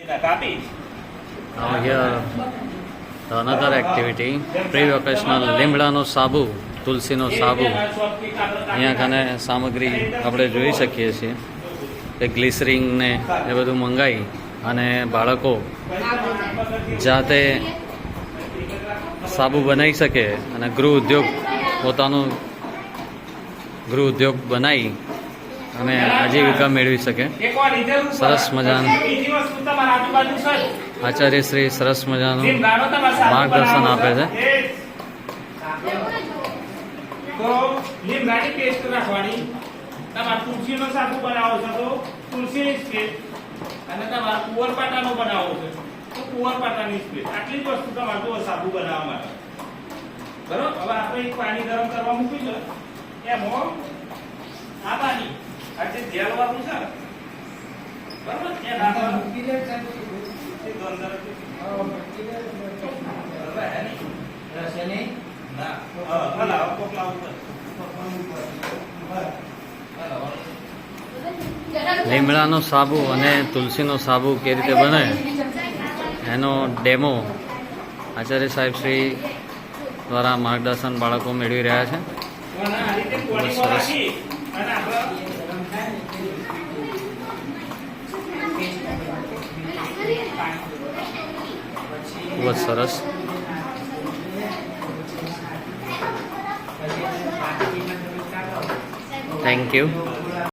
Now here the another activity, pre-vocational લીમડાનો સાબુ, તુલસીનો સાબુ. અહીંયા કને સામગ્રી આપણે જોઈ શકીએ છીએ એ ગ્લિસરિંગ ને એ બધું મંગાવી અને બાળકો જાતે સાબુ બનાવી શકે અને ગૃહ ઉદ્યોગ પોતાનું ગૃહ ઉદ્યોગ બનાવી અને આજીવિકા મેળવી શકે. સરસ મજાનું આચાર્ય શ્રી સરસ મજાનું માર્ગદર્શન આપે છે. તો લીમડાની પેસ્ટ રાખવાની. તમારે તુલસીનો સાબુ બનાવો છો તો તુલસીની પેસ્ટ, અને તમારે કુંવરપાટાનો બનાવો છે તો કુંવરપાટાની પેસ્ટ. આટલી જ વસ્તુ તમારે જો સાબુ બનાવવા માટે. બરોબર. હવે આપણે એક પાણી ગરમ કરવા મૂકી છે, એમાં આ પાણી આ જે જેલ વાળું છે બરોબર એ નાખવાનું. લીમડાનો સાબુ અને તુલસીનો સાબુ કેવી રીતે બને એનો ડેમો આચાર્ય સાહેબ શ્રી દ્વારા માર્ગદર્શન બાળકો મેળવી રહ્યા છે. સરસ. ખૂબ જ સરસ. Thank you.